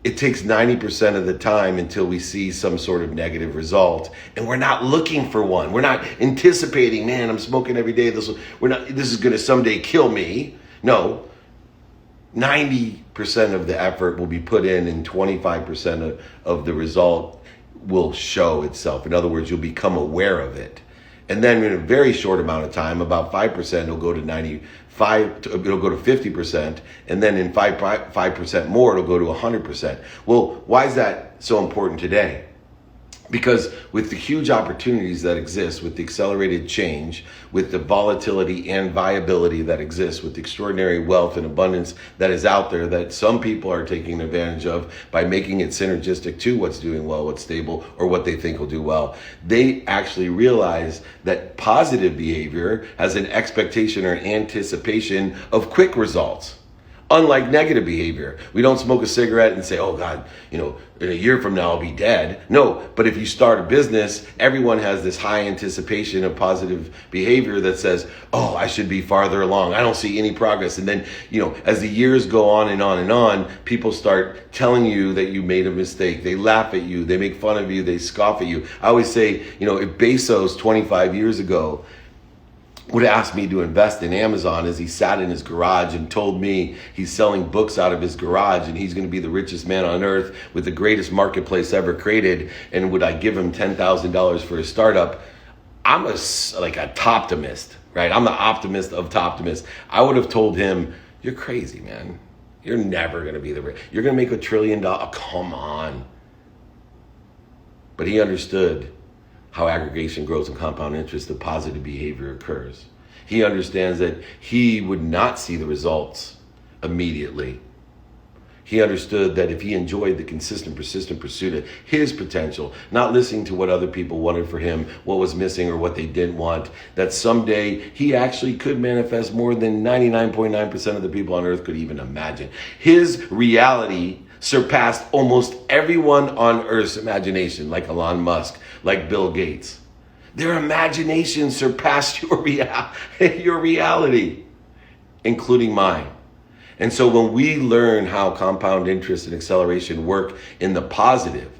it takes 90% of the time until we see some sort of negative result, and we're not looking for one. We're not anticipating, man, I'm smoking every day. This is going to someday kill me. No, 90% of the effort will be put in, and 25% of the result will show itself. In other words, you'll become aware of it. And then in a very short amount of time, about 5% will go to 95, it'll go to 50%, and then in 5% more, it'll go to 100%. Well, why is that so important today? Because with the huge opportunities that exist, with the accelerated change, with the volatility and viability that exists, with the extraordinary wealth and abundance that is out there that some people are taking advantage of by making it synergistic to what's doing well, what's stable, or what they think will do well, they actually realize that positive behavior has an expectation or anticipation of quick results. Unlike negative behavior, we don't smoke a cigarette and say, oh God, in a year from now I'll be dead. No, but if you start a business, everyone has this high anticipation of positive behavior that says, oh, I should be farther along. I don't see any progress. And then, as the years go on and on and on, people start telling you that you made a mistake. They laugh at you. They make fun of you. They scoff at you. I always say, if Bezos 25 years ago would ask me to invest in Amazon as he sat in his garage and told me he's selling books out of his garage and he's going to be the richest man on earth with the greatest marketplace ever created, and would I give him $10,000 for a startup? I'm a toptimist, right? I'm the optimist of toptimists. I would have told him, you're crazy, man. You're never going to be you're going to make $1 trillion. Oh, come on. But he understood how aggregation grows and compound interest, the positive behavior occurs. He understands that he would not see the results immediately. He understood that if he enjoyed the consistent, persistent pursuit of his potential, not listening to what other people wanted for him, what was missing or what they didn't want, that someday he actually could manifest more than 99.9% of the people on earth could even imagine. His reality surpassed almost everyone on earth's imagination, like Elon Musk, like Bill Gates. Their imagination surpassed your reality, including mine. And so when we learn how compound interest and acceleration work in the positive,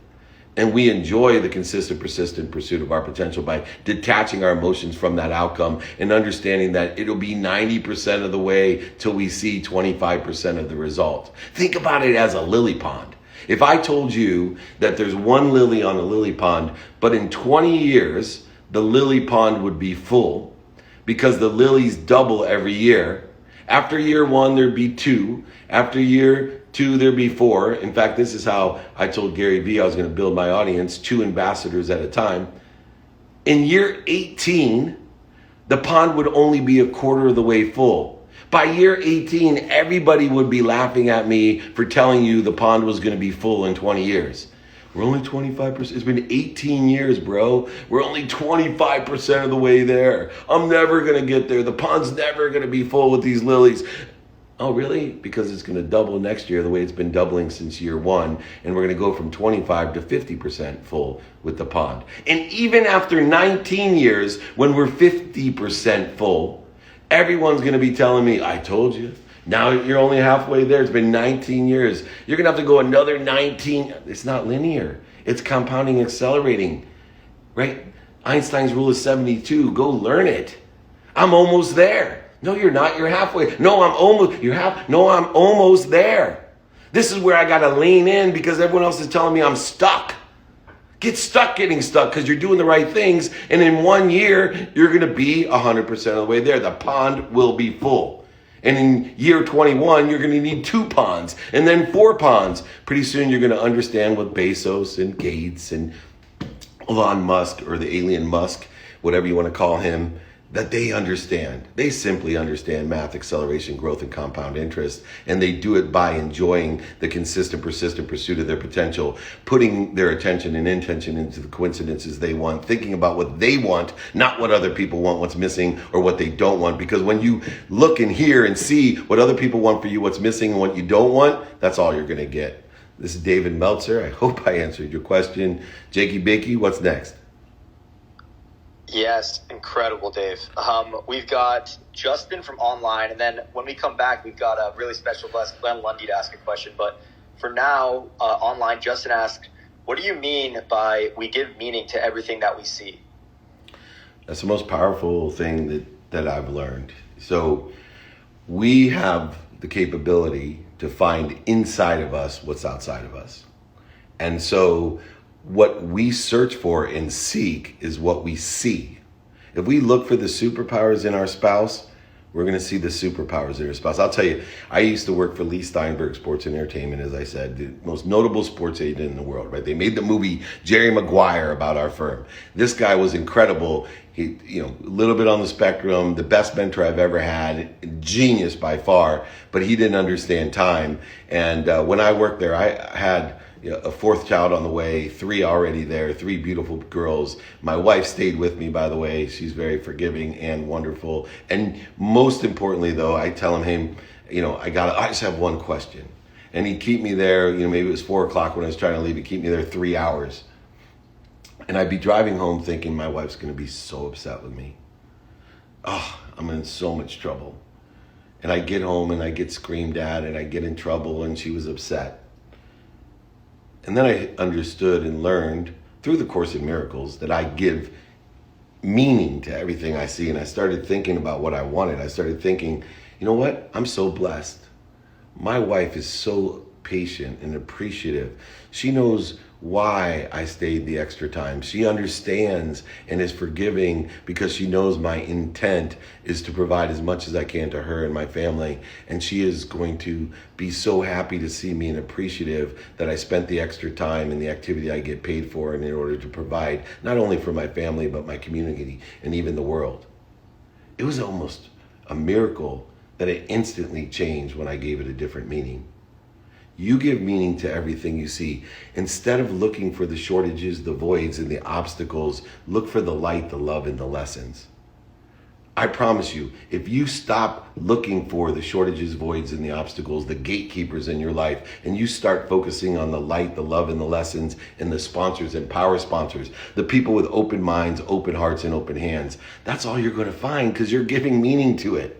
and we enjoy the consistent, persistent pursuit of our potential by detaching our emotions from that outcome and understanding that it'll be 90% of the way till we see 25% of the result. Think about it as a lily pond. If I told you that there's one lily on a lily pond, but in 20 years, the lily pond would be full because the lilies double every year. After year 1, there'd be 2. After year 2, there'd be 4. In fact, this is how I told Gary Vee I was going to build my audience, 2 ambassadors at a time. In year 18, the pond would only be a quarter of the way full. By year 18, everybody would be laughing at me for telling you the pond was going to be full in 20 years. We're only 25%. It's been 18 years, bro. We're only 25% of the way there. I'm never going to get there. The pond's never going to be full with these lilies. Oh, really? Because it's going to double next year the way it's been doubling since year 1. And we're going to go from 25 to 50% full with the pond. And even after 19 years, when we're 50% full, everyone's going to be telling me, I told you. Now you're only halfway there. It's been 19 years. You're going to have to go another 19. It's not linear. It's compounding, accelerating, right? Einstein's rule of 72. Go learn it. I'm almost there. No, you're not. You're halfway. No, I'm almost there. This is where I got to lean in because everyone else is telling me I'm stuck. Get stuck getting stuck because you're doing the right things. And in 1 year, you're going to be 100% of the way there. The pond will be full. And in year 21, you're going to need 2 ponds and then 4 ponds. Pretty soon, you're going to understand what Bezos and Gates and Elon Musk, or the alien Musk, whatever you want to call him, that they understand. They simply understand math, acceleration, growth, and compound interest. And they do it by enjoying the consistent, persistent pursuit of their potential, putting their attention and intention into the coincidences they want, thinking about what they want, not what other people want, what's missing, or what they don't want. Because when you look and hear and see what other people want for you, what's missing, and what you don't want, that's all you're going to get. This is David Meltzer. I hope I answered your question. Jakey Bakey, what's next? Yes, incredible, Dave. We've got Justin from online, and then when we come back, we've got a really special guest, Glenn Lundy, to ask a question. But for now, online, Justin asked, what do you mean by we give meaning to everything that we see? That's the most powerful thing that I've learned. So we have the capability to find inside of us what's outside of us. And so what we search for and seek is what we see. If we look for the superpowers in our spouse, We're going to see the superpowers of your spouse. I'll tell you, I used to work for Lee Steinberg Sports and Entertainment, as I said, the most notable sports agent in the world, right? They made the movie Jerry Maguire about our firm. This guy was incredible. He, a little bit on the spectrum, the best mentor I've ever had, genius by far, but he didn't understand time. And when I worked there, I had a fourth child on the way, 3 already there, 3 beautiful girls. My wife stayed with me, by the way. She's very forgiving and wonderful. And most importantly, though, I tell him, hey, I just have one question. And he'd keep me there, maybe it was 4 o'clock when I was trying to leave, he'd keep me there 3 hours. And I'd be driving home thinking my wife's going to be so upset with me. Oh, I'm in so much trouble. And I get home and I get screamed at and I get in trouble and she was upset. And then I understood and learned through the Course in Miracles that I give meaning to everything I see. And I started thinking about what I wanted. I started thinking, you know what? I'm so blessed. My wife is so patient and appreciative. She knows why I stayed the extra time. She understands and is forgiving because she knows my intent is to provide as much as I can to her and my family. And she is going to be so happy to see me and appreciative that I spent the extra time and the activity I get paid for in order to provide not only for my family, but my community and even the world. It was almost a miracle that it instantly changed when I gave it a different meaning. You give meaning to everything you see. Instead of looking for the shortages, the voids, and the obstacles, look for the light, the love, and the lessons. I promise you, if you stop looking for the shortages, voids, and the obstacles, the gatekeepers in your life, and you start focusing on the light, the love, and the lessons, and the sponsors and power sponsors, the people with open minds, open hearts, and open hands, that's all you're going to find because you're giving meaning to it.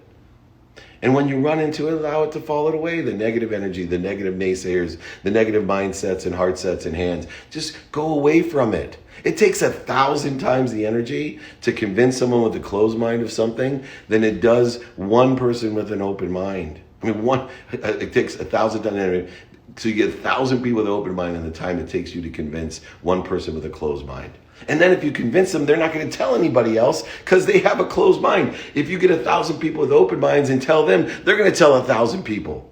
And when you run into it, allow it to fall away. The negative energy, the negative naysayers, the negative mindsets and heart sets and hands, just go away from it. It takes 1,000 times the energy to convince someone with a closed mind of something than it does one person with an open mind. It takes 1,000 times the energy. So you get 1,000 people with an open mind in the time it takes you to convince one person with a closed mind. And then if you convince them, they're not going to tell anybody else because they have a closed mind. If you get 1,000 people with open minds and tell them, they're going to tell 1,000 people.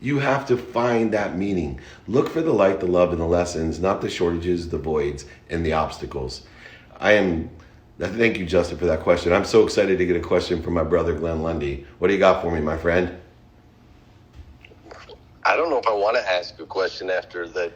You have to find that meaning. Look for the light, the love, and the lessons, not the shortages, the voids, and the obstacles. Thank you, Justin, for that question. I'm so excited to get a question from my brother, Glenn Lundy. What do you got for me, my friend? I don't know if I want to ask a question after the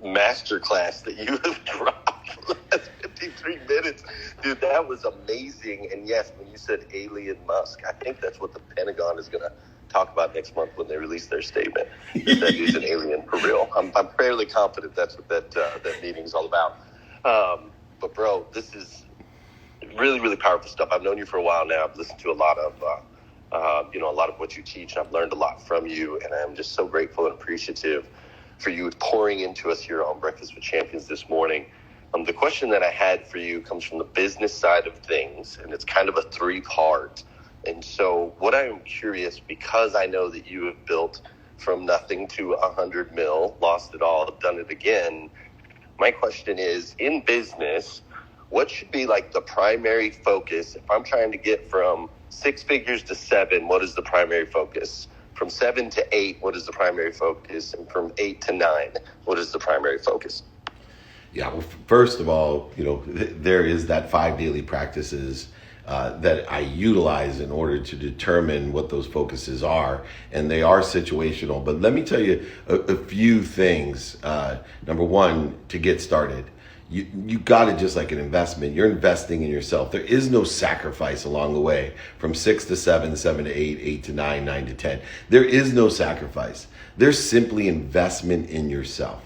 masterclass that you have dropped for the last 53 minutes. Dude, that was amazing. And yes, when you said alien Musk, I think that's what the Pentagon is going to talk about next month when they release their statement. That he's an alien for real. I'm fairly confident that's what that meeting's all about. But bro, this is really, really powerful stuff. I've known you for a while now. I've listened to a lot of what you teach, and I've learned a lot from you. And I'm just so grateful and appreciative for you pouring into us here on Breakfast with Champions this morning. The question that I had for you comes from the business side of things, and it's kind of a 3-part. And so what I am curious, because I know that you have built from nothing to 100 mil, lost it all, done it again. My question is, in business, what should be like the primary focus? If I'm trying to get from 6 figures to 7, what is the primary focus? From 7 to 8, what is the primary focus? And from 8 to 9, what is the primary focus? Yeah, well, first of all, there is that 5 daily practices that I utilize in order to determine what those focuses are. And they are situational. But let me tell you a few things. Number one, to get started. You got it just like an investment. You're investing in yourself. There is no sacrifice along the way from 6 to 7, 7 to 8, 8 to 9, 9 to 10. There is no sacrifice. There's simply investment in yourself,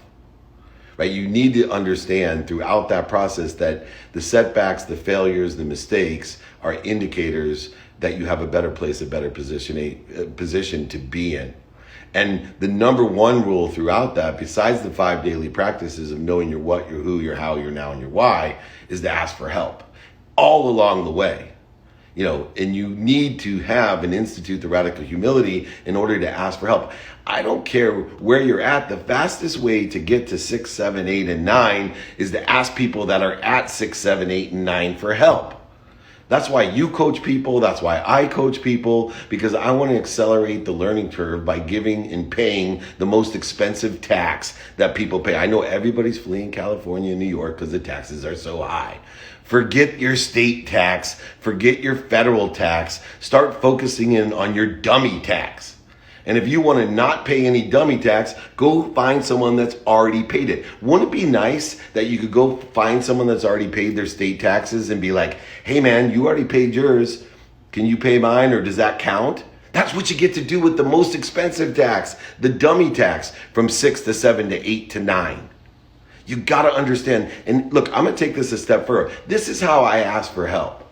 right? You need to understand throughout that process that the setbacks, the failures, the mistakes are indicators that you have a better place, a better position to be in. And the number one rule throughout that, besides the 5 daily practices of knowing your what, your who, your how, your now, and your why, is to ask for help all along the way. And you need to have and institute the radical humility in order to ask for help. I don't care where you're at. The fastest way to get to 6, 7, 8, and 9 is to ask people that are at 6, 7, 8, and 9 for help. That's why you coach people. That's why I coach people, because I want to accelerate the learning curve by giving and paying the most expensive tax that people pay. I know everybody's fleeing California and New York because the taxes are so high. Forget your state tax. Forget your federal tax. Start focusing in on your dummy tax. And if you want to not pay any dummy tax, go find someone that's already paid it. Wouldn't it be nice that you could go find someone that's already paid their state taxes and be like, hey man, you already paid yours. Can you pay mine, or does that count? That's what you get to do with the most expensive tax, the dummy tax, from 6 to 7 to 8 to 9. You got to understand. And look, I'm going to take this a step further. This is how I ask for help,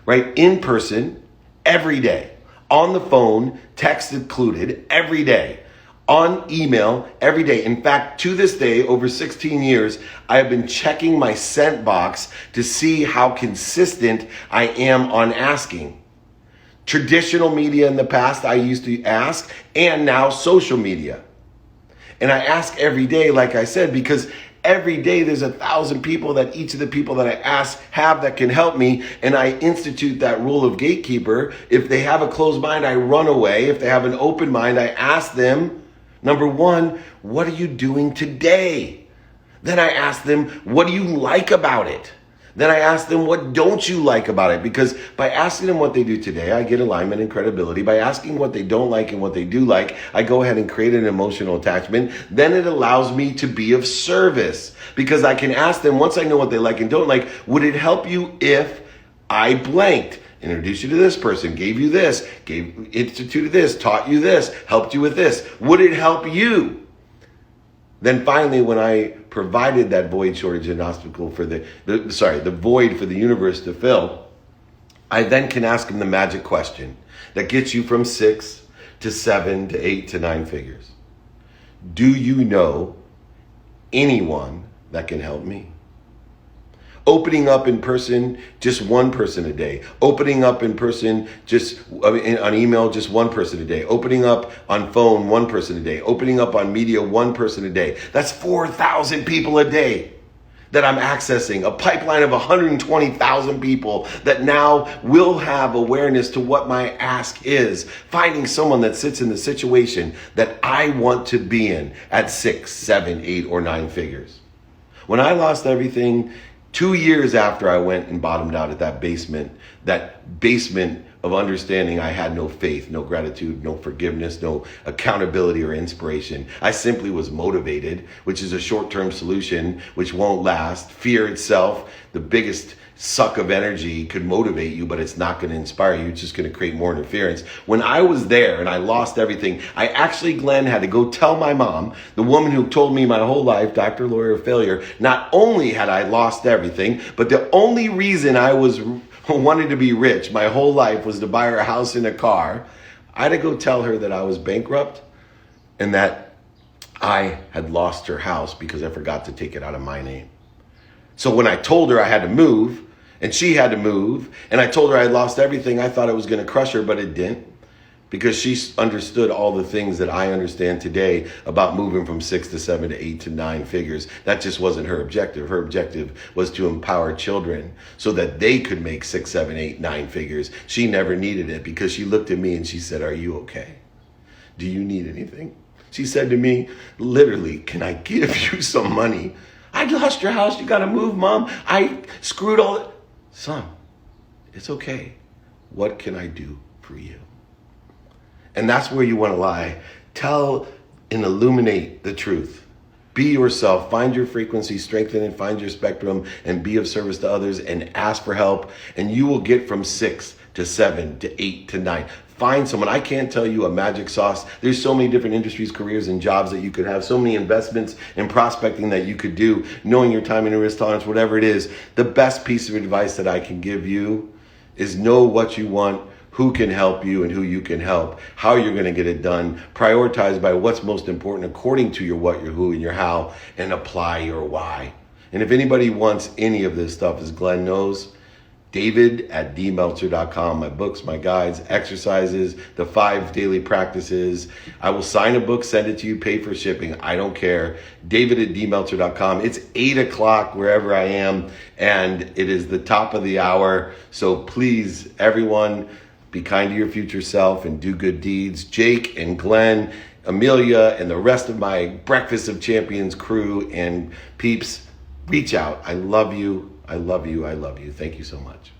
right? In person, every day. On the phone, text included, every day. On email, every day. In fact, to this day, over 16 years, I have been checking my sent box to see how consistent I am on asking. Traditional media in the past, I used to ask, and now social media. And I ask every day, like I said, because every day there's 1,000 people that each of the people that I ask have that can help me. And I institute that rule of gatekeeper. If they have a closed mind, I run away. If they have an open mind, I ask them, number one, what are you doing today? Then I ask them, what do you like about it? Then I ask them, what don't you like about it? Because by asking them what they do today, I get alignment and credibility. By asking what they don't like and what they do like, I go ahead and create an emotional attachment. Then it allows me to be of service, because I can ask them, once I know what they like and don't like, would it help you if I blanked? Introduced you to this person, gave you this, instituted this, taught you this, helped you with this. Would it help you? Then finally, when I provided that void, shortage, and obstacle for the void for the universe to fill, I then can ask them the magic question that gets you from 6 to 7 to 8 to 9 figures. Do you know anyone that can help me? Opening up in person, just one person a day. Opening up in person, on email, just one person a day. Opening up on phone, one person a day. Opening up on media, one person a day. That's 4,000 people a day that I'm accessing. A pipeline of 120,000 people that now will have awareness to what my ask is. Finding someone that sits in the situation that I want to be in at 6, 7, 8, or 9 figures. When I lost everything, 2 years after I went and bottomed out at that basement of understanding, I had no faith, no gratitude, no forgiveness, no accountability or inspiration. I simply was motivated, which is a short-term solution, which won't last. Fear itself, the biggest suck of energy, could motivate you, but it's not going to inspire you. It's just going to create more interference. When I was there and I lost everything, I actually, Glenn, had to go tell my mom, the woman who told me my whole life, doctor, lawyer, failure, not only had I lost everything, but the only reason I wanted to be rich my whole life was to buy her a house and a car. I had to go tell her that I was bankrupt and that I had lost her house because I forgot to take it out of my name. So when I told her I had to move, and she had to move, and I told her I had lost everything, I thought it was going to crush her, but it didn't, because she understood all the things that I understand today about moving from 6 to 7 to 8 to 9 figures. That just wasn't her objective. Her objective was to empower children so that they could make 6, 7, 8, 9 figures. She never needed it, because she looked at me and she said, "Are you okay? Do you need anything?" She said to me, literally, "Can I give you some money? I lost your house. You got to move, Mom. I screwed all it." Son, it's okay. What can I do for you? And that's where you want to lie. Tell and illuminate the truth. Be yourself. Find your frequency, strengthen it, find your spectrum, and be of service to others, and ask for help. And you will get from 6 to 7 to 8 to 9. Find someone. I can't tell you a magic sauce. There's so many different industries, careers, and jobs that you could have. So many investments and prospecting that you could do. Knowing your time and your risk tolerance, whatever it is. The best piece of advice that I can give you is know what you want, who can help you and who you can help, how you're going to get it done. Prioritize by what's most important according to your what, your who, and your how, and apply your why. And if anybody wants any of this stuff, as Glenn knows, David@dmeltzer.com. My books, my guides, exercises, the 5 daily practices. I will sign a book, send it to you, pay for shipping. I don't care. David@dmeltzer.com. It's 8 o'clock wherever I am, and it is the top of the hour. So please, everyone, be kind to your future self and do good deeds. Jake and Glenn, Amelia, and the rest of my Breakfast of Champions crew and peeps, reach out. I love you. I love you. I love you. Thank you so much.